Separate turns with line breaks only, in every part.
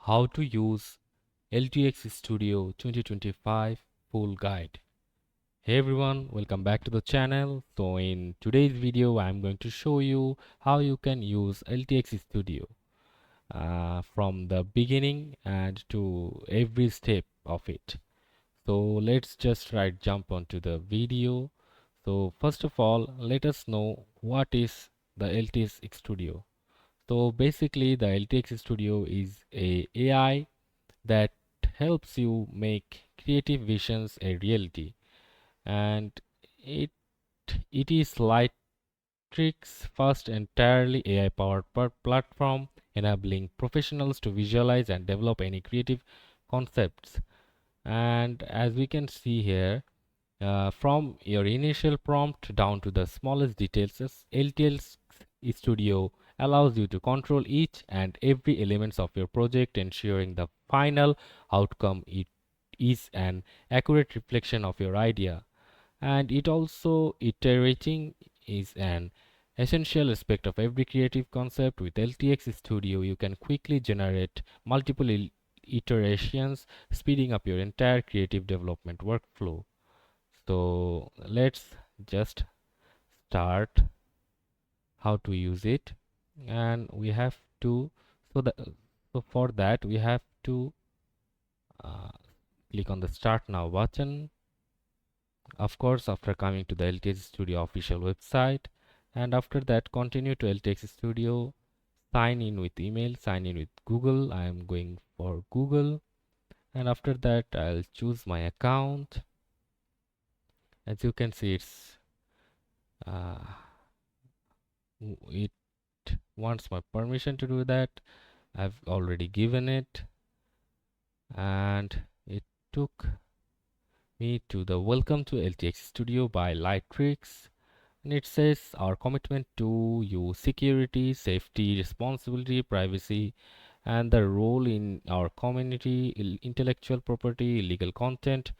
How to use LTX Studio 2025 full guide. Hey everyone, welcome back to the channel. So in today's video I'm going to show you how you can use LTX Studio from the beginning and to every step of it. So let's just jump onto the video. So first of all, let us know what is the LTX Studio. So basically the LTX Studio is a AI that helps you make creative visions a reality, and it it is Lightric's first entirely AI powered platform, enabling professionals to visualize and develop any creative concepts. And as we can see here, from your initial prompt down to the smallest details, LTL Studio allows you to control each and every elements of your project, ensuring the final outcome it is an accurate reflection of your idea. And it also iterating is an essential aspect of every creative concept. With LTX Studio, you can quickly generate multiple iterations, speeding up your entire creative development workflow. So let's just start how to use it. And we have to so that so for that we have to uh, click on the start now button, of course, after coming to the LTX Studio official website. And after that, continue to LTX Studio, sign in with email, sign in with Google. I am going for Google, and after that I'll choose my account. As you can see, uh, it wants my permission to do that. I've already given it, and it took me to the welcome to LTX Studio by Lightricks. And it says our commitment to you security, safety, responsibility, privacy, and the role in our community, intellectual property, illegal content.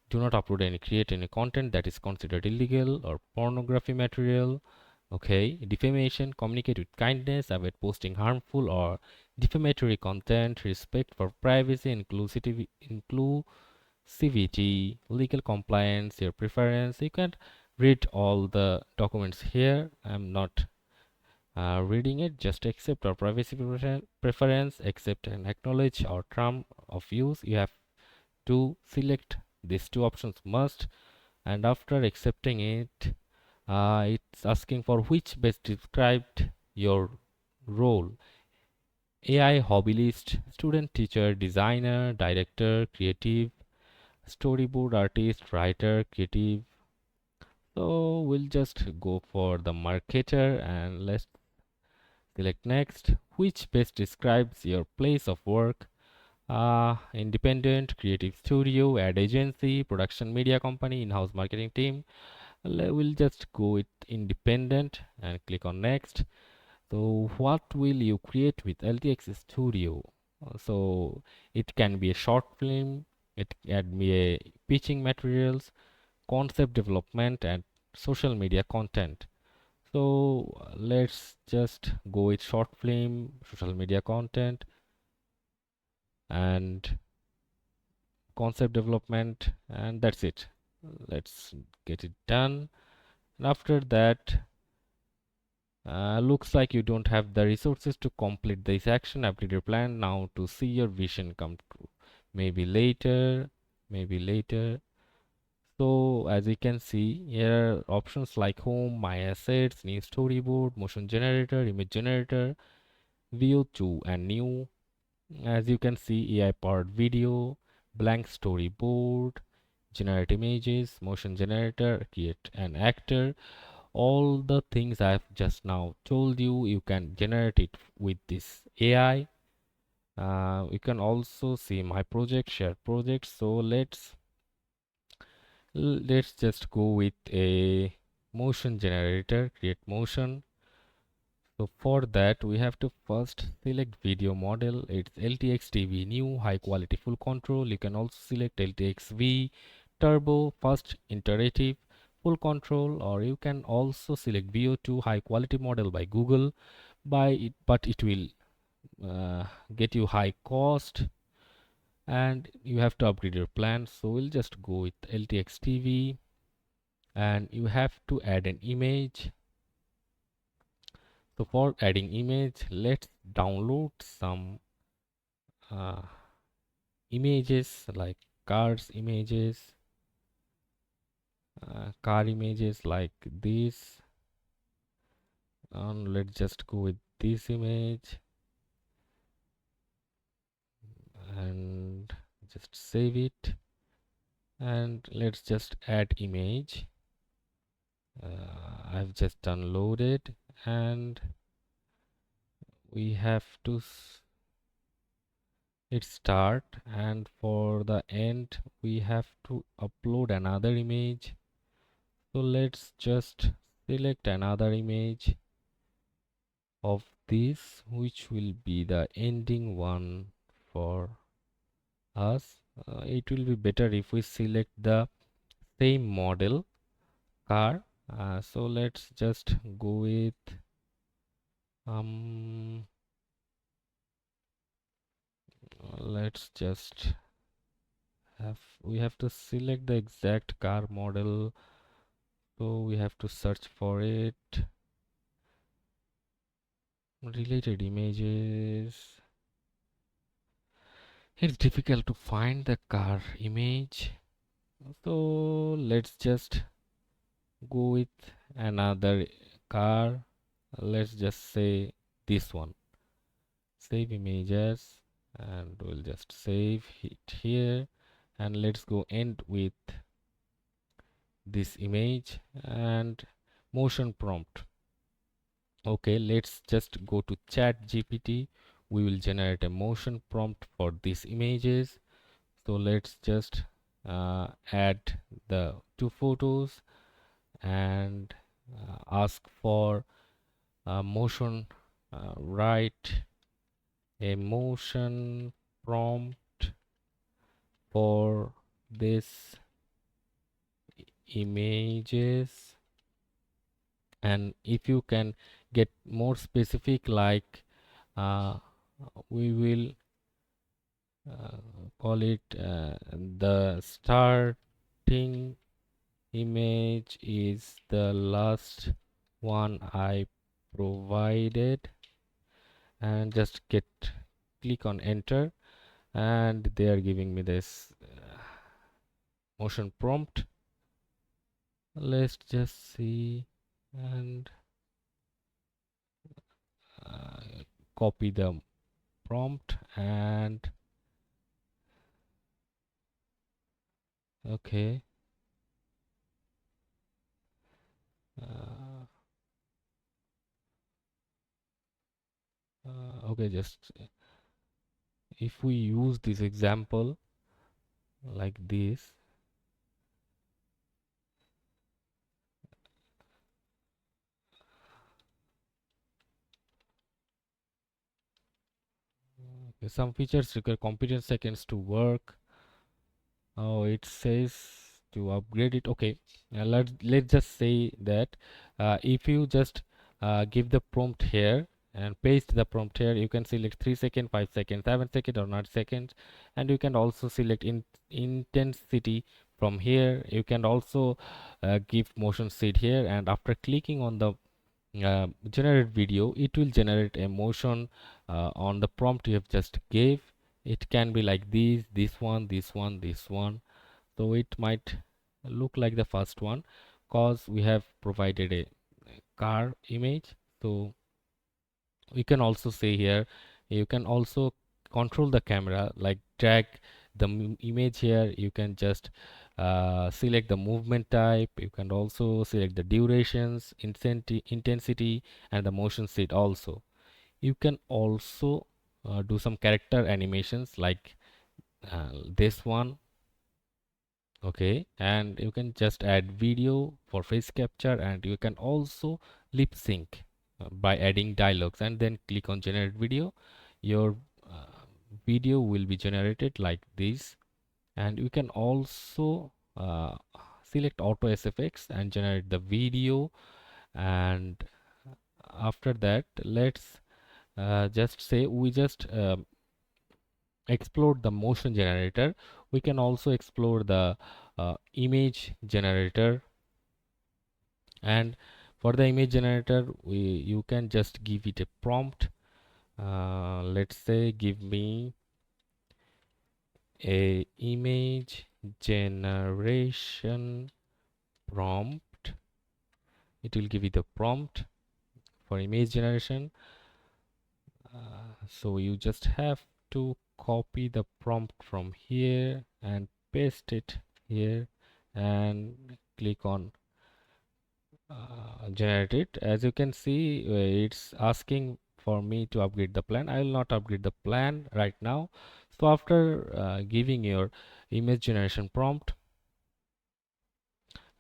Do not upload any create any content that is considered illegal or pornography material. Okay, defamation, communicate with kindness, avoid posting harmful or defamatory content, respect for privacy, inclusivity, legal compliance, your preference. You can read all the documents here. I'm not reading it. Just accept our privacy preference, accept and acknowledge our term of use. You have to select these two options must, and after accepting it, it's asking for which best described your role: AI, hobbyist, student, teacher, designer, director, creative, storyboard artist, writer, creative. So we'll just go for the marketer and let's select next. Which best describes your place of work: independent, creative studio, ad agency, production media company, in-house marketing team. We'll just go with independent and click on next. So what will you create with LTX Studio? So it can be a short film, it can be a pitching materials, concept development, and social media content. So let's just go with short film, social media content, and concept development, and that's it. Let's get it done. And after that, looks like you don't have the resources to complete this action. Update your plan now to see your vision come true. Maybe later, maybe later. So as you can see, here are options like home, my assets, new storyboard, motion generator, image generator, view to and new. As you can see, AI powered video, blank storyboard, generate images, motion generator, create an actor. All the things I've just now told you, you can generate it with this AI. You can also see my project, share project. So let's just go with a motion generator, create motion. So for that we have to first select video model. It's LTX TV new high quality full control. You can also select LTX V turbo fast iterative full control, or you can also select VO2 high quality model by Google but it will get you high cost and you have to upgrade your plan. So we'll just go with LTX TV, and you have to add an image. So for adding image, let's download some uh, images like cars images, car images like this, and let's just go with this image and just save it, and let's just add image. I've just downloaded, and we have to hit start, and for the end we have to upload another image. So let's just select another image of this, which will be the ending one for us. It will be better if we select the same model car. So let's just go with let's just we have to select the exact car model, so we have to search for it. Related images, it's difficult to find the car image, so let's just go with another car. Let's just say this one. Save images, and we'll just save it here, and let's go end with this image and motion prompt. Okay, let's just go to chat GPT. We will generate a motion prompt for these images. So let's just add the two photos and ask for motion, write a motion prompt for this images. And if you can get more specific, like we will call it the starting image is the last one I provided, and just click on enter, and they are giving me this motion prompt. Let's just see and copy the prompt, and okay, uh, okay, just if we use this example like this, okay, some features require computer seconds to work. Oh, it says to upgrade it. Okay, let's just say that if you just give the prompt here and paste the prompt here, you can select 3 seconds, 5 seconds, 7 seconds, or not seconds, and you can also select intensity from here. You can also give motion seed here, and after clicking on the generate video, it will generate a motion on the prompt you have just gave. It can be like this one, this one, this one. So it might look like the first one cause we have provided a car image. So you can also say here, you can also control the camera, like drag the image here. You can just select the movement type. You can also select the durations, intensity, and the motion seed also. You can also do some character animations like this one. Okay, and you can just add video for face capture, and you can also lip sync by adding dialogues, and then click on generate video. Your video will be generated like this, and you can also select auto SFX and generate the video. And after that, let's just say we just explored the motion generator. We can also explore the image generator. And for the image generator, you can just give it a prompt. Let's say give me a image generation prompt. It will give you the prompt for image generation. So you just have to copy the prompt from here and paste it here and click on generate it. As you can see, it's asking for me to upgrade the plan. I will not upgrade the plan right now. So after giving your image generation prompt,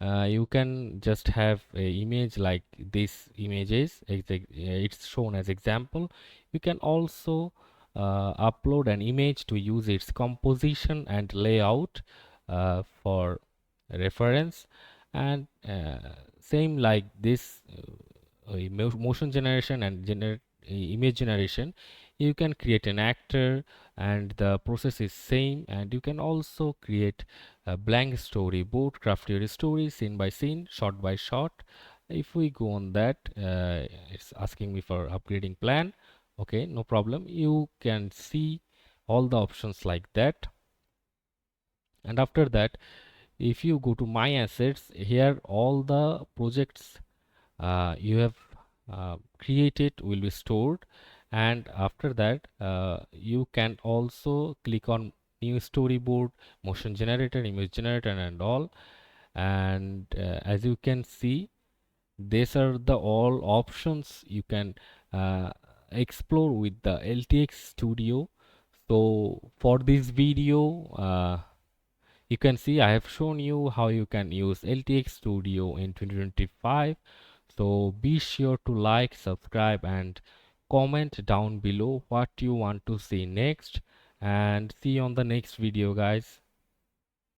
you can just have a image like this images. It's shown as example. You can also upload an image to use its composition and layout for reference. And same like this motion generation and image generation, you can create an actor and the process is same. And you can also create a blank storyboard, craft your story scene by scene, shot by shot. If we go on that, it's asking me for upgrading plan. Okay, no problem. You can see all the options like that. And after that, if you go to my assets, here all the projects you have created will be stored. And after that, you can also click on new storyboard, motion generator, image generator and all. And as you can see, these are the all options you can explore with the LTX Studio. So for this video, you can see I have shown you how you can use LTX Studio in 2025. So be sure to like, subscribe and comment down below what you want to see next, and see you on the next video guys.